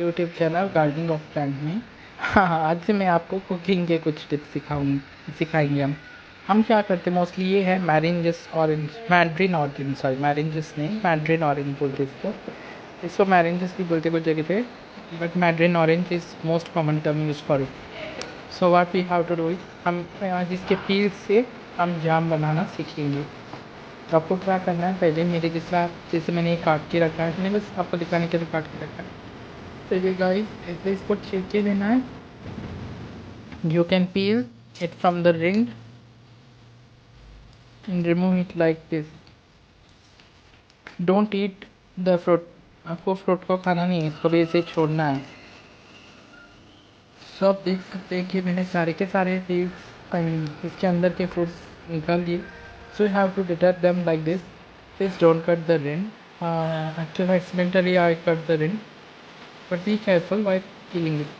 आपके YouTube channel gardening of plant में। हाँ, आज से मैं आपको कुकिंग के कुछ टिप्स सिखाएंगे हम क्या करते हैं मोस्टली ये है मैरिंजस ऑरेंज, मैड्रिन ऑरेंज, सॉरी मैरिंजस नहीं, मैड्रिन ऑरेंज बोलते इसको मैरिंजस भी बोलते कुछ जगह पे, but mandarin orange is most common term use for it. So what we have to do it, हम आज इसके पील से हम जाम बनाना सीखेंगे। तो आपको क्या करना है, पहले मेरे जैसे मैंने काट के रखा है, मैंने बस आपको दिखाने के लिए काट के रखा है। तो ये गाइस ऐसे इसको छील के लेना है। You can peel it from the ring and remove it like this. Don't eat the fruit. आपको फ्रूट को खाना नहीं है, इसको भी ऐसे छोड़ना है। सब देख सकते हैं कि मैंने सारे के सारे सीड्स इसके अंदर के फ्रूट्स निकाल लिए। So you have to detect them like this. Please don't cut the rind. Actually accidentally I cut the rind, but be careful while peeling it.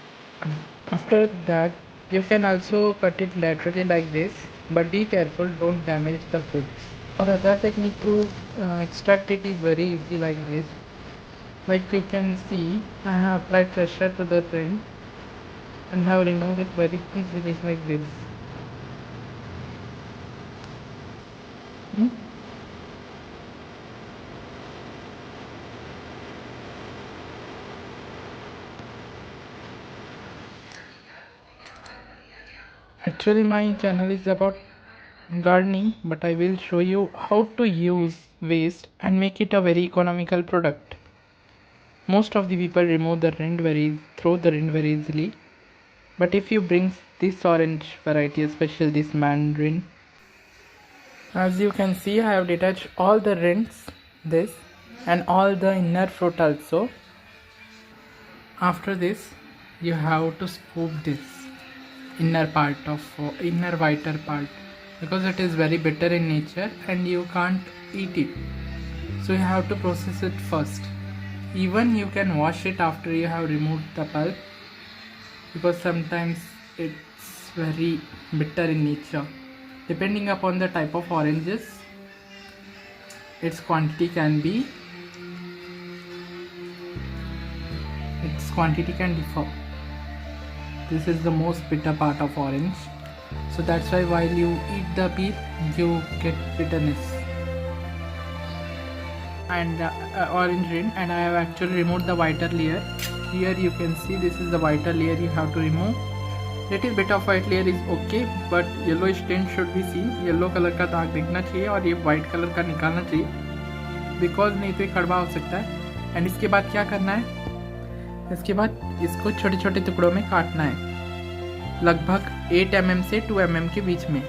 After that you can also cut it laterally like this, but be careful, don't damage the fruit. Or other technique to extract it is very easy like this. Like you can see, I have applied pressure to the rind and have removed it very easily like this. Hmm? Actually my channel is about gardening, but I will show you how to use waste and make it a very economical product. Most of the people remove the throw the rind very easily, but if you bring this orange variety, especially this mandarin, as you can see I have detached all the rinds, this and all the inner fruit also. After this you have to scoop this inner whiter part, because it is very bitter in nature and you can't eat it, so you have to process it first. Even you can wash it after you have removed the pulp, because sometimes it's very bitter in nature. Depending upon the type of oranges, its quantity can differ. This is the most bitter part of orange, so that's why while you eat the peel you get bitterness and orange rind. And I have actually removed the whiter layer. Here you can see this is the whiter layer you have to remove. Little bit of white layer is okay, but yellowish tint should be seen. Yellow colour का दाग दिखना चाहिए और ये white colour का निकालना चाहिए, because नहीं तो ये कड़वा हो सकता है। एंड इसके बाद क्या करना है, इसके बाद इसको छोटे छोटे टुकड़ों में काटना है, लगभग 8 mm से 2 mm के बीच में,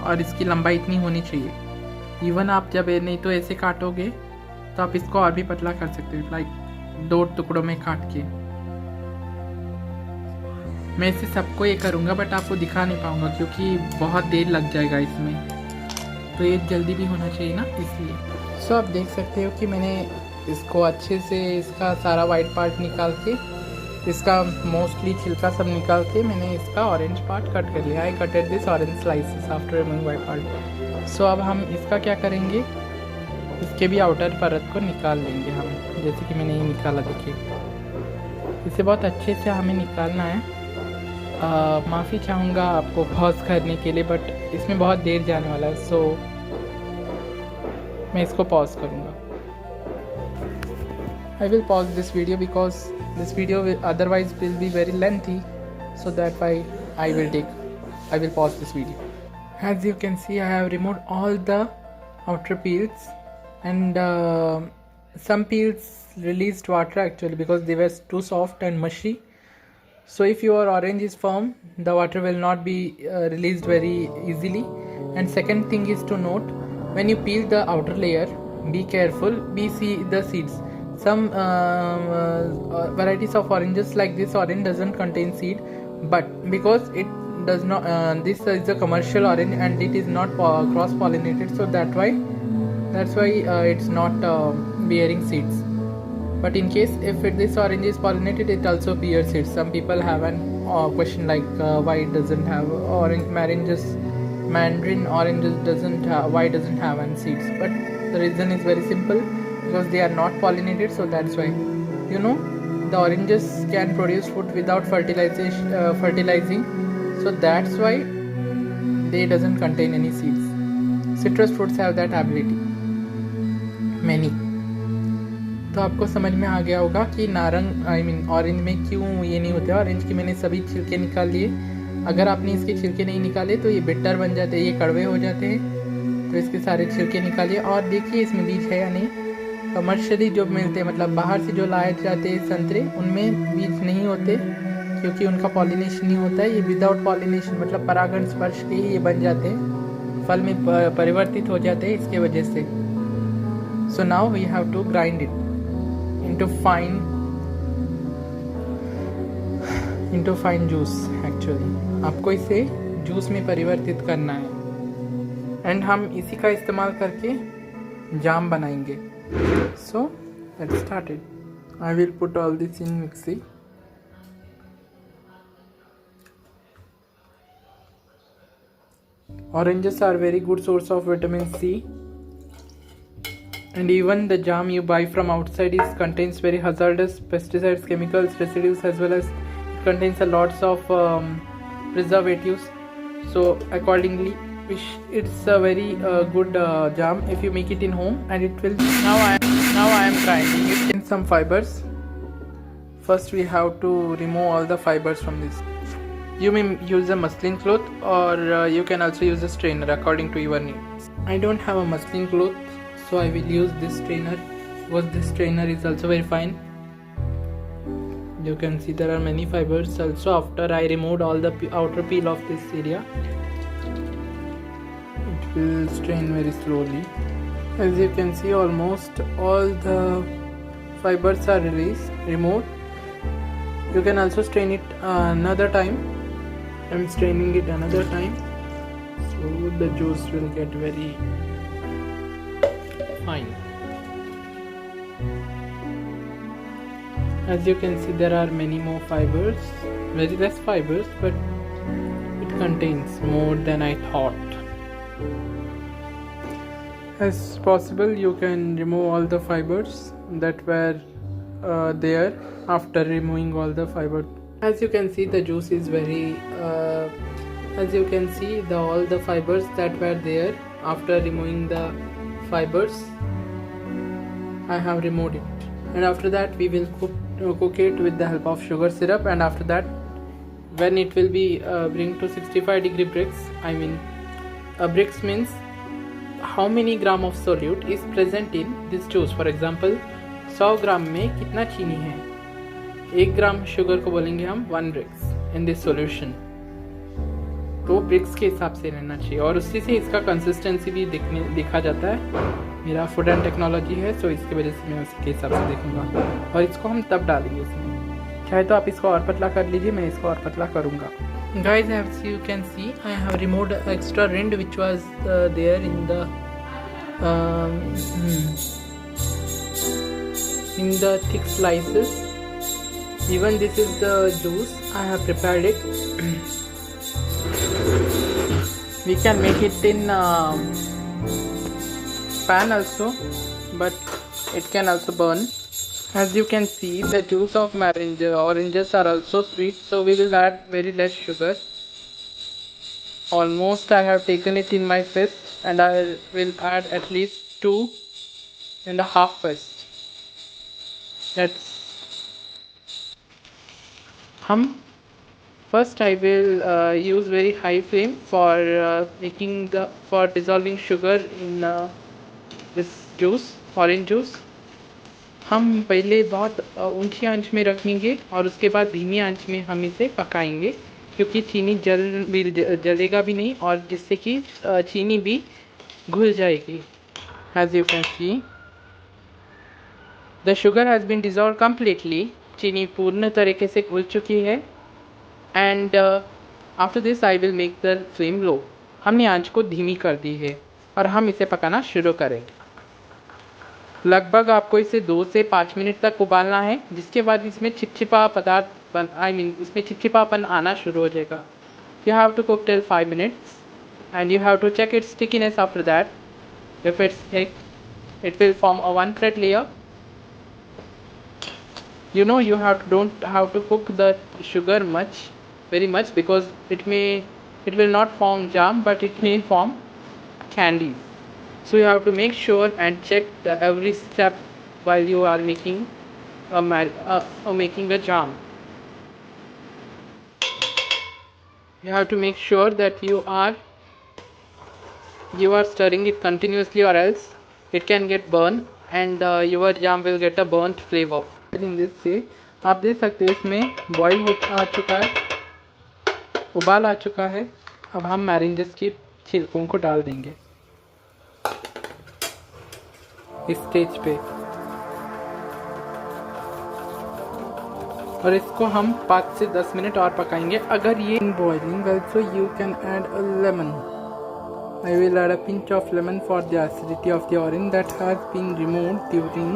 और इसकी लंबाई इतनी होनी चाहिए। इवन आप जब नहीं तो ऐसे काटोगे तो आप इसको और भी पतला कर सकते हो, लाइक 2 टुकड़ों में काट के। मैं इसे सबको ये करूँगा, बट आपको दिखा नहीं पाऊँगा क्योंकि बहुत देर लग जाएगा इसमें, तो ये जल्दी भी होना चाहिए ना, इसलिए। सो आप देख सकते हो कि मैंने इसको अच्छे से इसका सारा वाइट पार्ट निकाल के, इसका मोस्टली छिलका सब निकाल के मैंने इसका ऑरेंज पार्ट कट कर लिया। I cutted this orange slices after removing white part. So अब हम इसका क्या करेंगे, इसके भी आउटर परत को निकाल लेंगे हम, जैसे कि मैंने ये निकाला, देखिए इसे बहुत अच्छे से हमें निकालना है। माफ़ी चाहूँगा आपको पॉज करने के लिए, बट इसमें बहुत देर जाने वाला है, सो मैं इसको पॉज करूँगा। I will pause this video because this video otherwise will be very lengthy, so that why I will pause this video. As you can see, I have removed all the outer peels, and some peels released water actually because they were too soft and mushy. So if your orange is firm, the water will not be released very easily. And second thing is to note, when you peel the outer layer, be careful, see the seeds. Some varieties of oranges like this orange doesn't contain seed, but because it does not, this is a commercial orange and it is not cross pollinated, so that's why it's not bearing seeds. But in case if this orange is pollinated, it also bears seeds. Some people have an question like why it doesn't have mandarin oranges why doesn't have any seeds, but the reason is very simple, because they are not pollinated, so that's why, the oranges can produce fruit without fertilizing, so that's why they doesn't contain any seeds. Citrus fruits have that ability, many. तो आपको समझ में आ गया होगा कि Narang orange में क्यों ये नहीं होते। ऑरेंज की मैंने सभी छिलके निकाल लिए। अगर आपने इसके छिलके नहीं निकाले तो ये बिटर बन जाते हैं, ये कड़वे हो जाते हैं। तो इसके सारे छिलके निकालिए और देखिए इसमें बीज है या नहीं। कमर्शियली जो मिलते हैं, मतलब बाहर से जो लाए जाते हैं संतरे, उनमें बीज नहीं होते क्योंकि उनका पॉलिनेशन नहीं होता है। ये विदाउट पॉलिनेशन, मतलब परागण स्पर्श के ही ये बन जाते हैं, फल में परिवर्तित हो जाते हैं इसके वजह से। So now we have to grind it into fine juice। Actually आपको इसे जूस में परिवर्तित करना है एंड हम इसी का इस्तेमाल करके जाम बनाएंगे। So let's start it. I will put all this in mixie. Oranges are very good source of vitamin C, and even the jam you buy from outside contains very hazardous pesticides, chemicals, residues, as well as it contains a lots of preservatives. So accordingly, it's a very good jam if you make it in home, and it will. Now I am grinding it in some fibers. First we have to remove all the fibers from this. You may use a muslin cloth, or you can also use a strainer according to your needs. I don't have a muslin cloth, so I will use this strainer, because this strainer is also very fine. You can see there are many fibers also. After I removed all the outer peel of this area, it will strain very slowly. As you can see, almost all the fibers are removed. You can also strain it another time. I'm straining it another time, so the juice will get very fine. As you can see, there are many more fibers, very less fibers, but it contains more than I thought. As possible, you can remove all the fibers that were there after removing all the fibers. As you can see, the juice is very as you can see, all the fibers that were there after removing the fibers, I have removed it. And after that we will cook it with the help of sugar syrup. And after that, when it will be bring to 65-degree brix, brix means how many gram of solute is present in this juice. For example, 100 ग्राम में कितना चीनी है, 1 gram sugar को बोलेंगे हम 1 BRICS in this solution. तो BRICS के हिसाब से रहना चाहिए, और उसी से इसका कंसिस्टेंसी भी देखा जाता है। मेरा फूड एंड टेक्नोलॉजी है, सो इसकी वजह से मैं उसी के हिसाब से देखूंगा। और इसको हम तब डालेंगे इसमें, चाहे तो आप इसको और पतला कर लीजिए, मैं इसको और पतला करूँगा। Guys, as you can see, I have removed extra rind which was there in the thick slices. Even this is the juice, I have prepared it. We can make it in pan also, but it can also burn. As you can see, the juice of oranges are also sweet, so we will add very less sugar. Almost I have taken it in my fist, and I will add at least 2.5 fist. That's first I will use very high flame for dissolving sugar in this juice, orange juice. हम पहले बहुत ऊंची आंच में रखेंगे और उसके बाद धीमी आंच में हम इसे पकाएंगे, क्योंकि चीनी जलेगा भी नहीं, और जिससे कि चीनी भी घुल जाएगी। As you can see, the sugar has been dissolved completely. चीनी पूर्ण तरीके से घुल चुकी है। And after this I will make the flame low. हमने आंच को धीमी कर दी है और हम इसे पकाना शुरू करेंगे। लगभग आपको इसे 2 से 5 मिनट तक उबालना है, जिसके बाद इसमें चिपचिपा पदार्थ इसमें चिपचिपापन आना शुरू हो जाएगा। You have to cook till 5 minutes, and you have to check its stickiness after that. If it's thick, it will form a one thread layer. You don't have to cook the sugar very much, because it will not form jam, but it may form candy. So you have to make sure and check every step while you are making making the jam. You have to make sure that you are stirring it continuously, or else it can get burned, and your jam will get a burnt flavor. In this way आप देख सकते हैं इसमें boil हो आ चुका है, उबाल आ चुका है। अब हम मैरिनेड्स के छिलकों को डाल देंगे इस स्टेज पे, और इसको हम 5 से 10 मिनट और पकाएंगे। अगर ये boiling well, so you can add a lemon. I will add a pinch of lemon for the acidity of the orange that has been removed during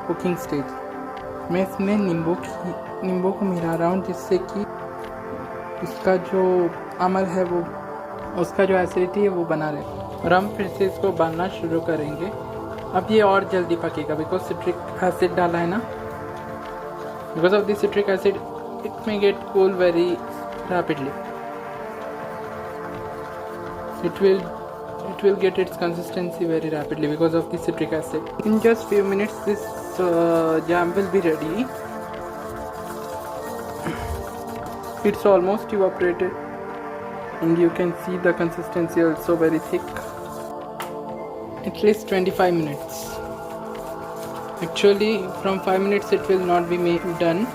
cooking stage. मैं इसमें नींबू को मिला रहा हूँ, जिससे कि इसका जो अमल है वो, उसका जो एसिडिटी है वो बना रहे, और हम फिर से इसको उबालना शुरू करेंगे। अब ये और जल्दी पकेगा, बिकॉज सिट्रिक एसिड डाला है ना। Because of the citric acid it may gate cool very rapidly. It will get its consistency very rapidly because of the citric acid. In just few minutes this jam will be ready. It's almost evaporated, and you can see the consistency also very thick. At least 25 minutes. Actually from 5 minutes it will not be done.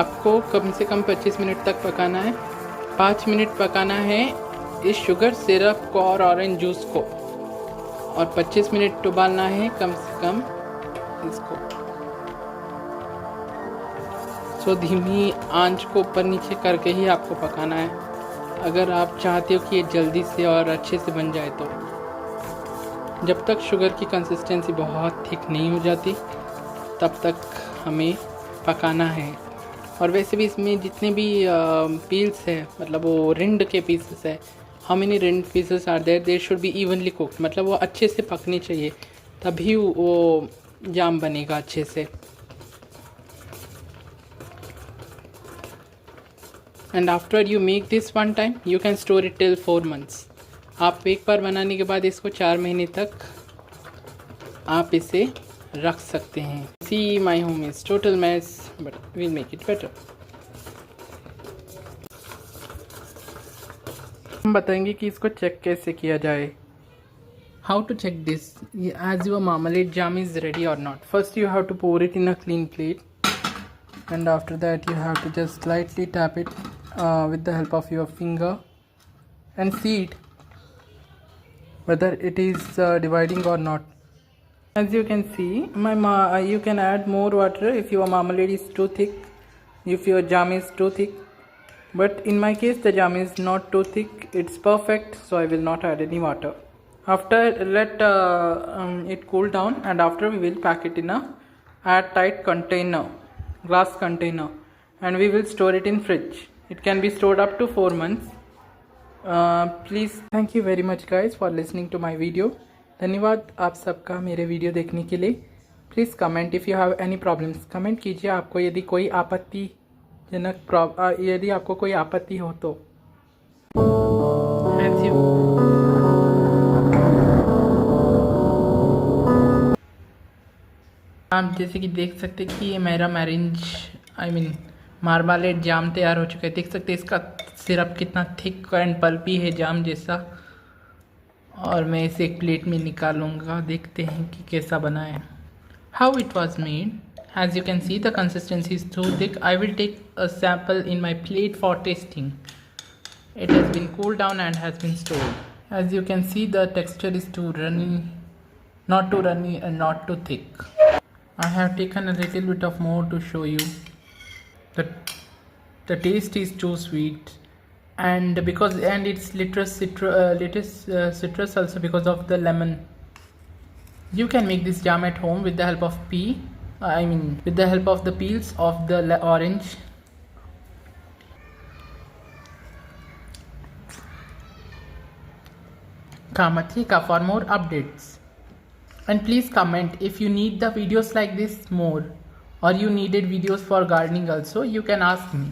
आपको कम से कम 25 minute तक पकाना है। 5 minute पकाना है इस sugar syrup को और ऑरेंज जूस को, और 25 मिनट उबालना है कम से कम इसको। सो धीमी आंच को ऊपर नीचे करके ही आपको पकाना है, अगर आप चाहते हो कि ये जल्दी से और अच्छे से बन जाए तो। जब तक शुगर की कंसिस्टेंसी बहुत थिक नहीं हो जाती तब तक हमें पकाना है। और वैसे भी इसमें जितने भी पील्स है, मतलब वो रिंड के पीसेस है, how many rind pieces are there, they should be evenly cooked, मतलब वो अच्छे से पकने चाहिए, तभी वो जाम बनेगा अच्छे से। And after you make this one time you can store it till 4 months. आप एक बार बनाने के बाद इसको 4 महीने तक आप इसे रख सकते हैं। See, my home is total mess, but we'll make it better. हम बताएंगे कि इसको चेक कैसे किया जाए। How to check this as your marmalade jam is ready or not. First you have to pour it in a clean plate, and after that you have to just slightly tap it with the help of your finger and see it whether it is dividing or not. As you can see, you can add more water if your marmalade is too thick, if your jam is too thick, but in my case the jam is not too thick, it's perfect, so I will not add any water. After let it cool down, and after we will pack it in a airtight container, glass container, and we will store it in fridge. It can be stored up to 4 months. Please, thank you very much guys for listening to my video. धन्यवाद आप सबका मेरे video देखने के लिए। Please comment if you have any problems. Comment कीजिए आपको यदि कोई यदि आपको कोई आपत्ति हो तो। आप जैसे कि देख सकते कि ये मेरा मार्मालेड जाम तैयार हो चुका है। देख सकते इसका सिरप कितना थिक एंड पल्पी है, जाम जैसा। और मैं इसे एक प्लेट में निकालूंगा, देखते हैं कि कैसा बना है। How it was made, as you can see the consistency is too thick. I will take a sample in my plate for testing. It has been cooled down and has been stored. As you can see the texture is too runny and not too thick. I have taken a little bit of more to show you that the taste is too sweet, and it's citrus also because of the lemon. You can make this jam at home with the help of with the help of the peels of the orange. Kamathika for more updates. And please comment if you need the videos like this more, or you needed videos for gardening also, you can ask me.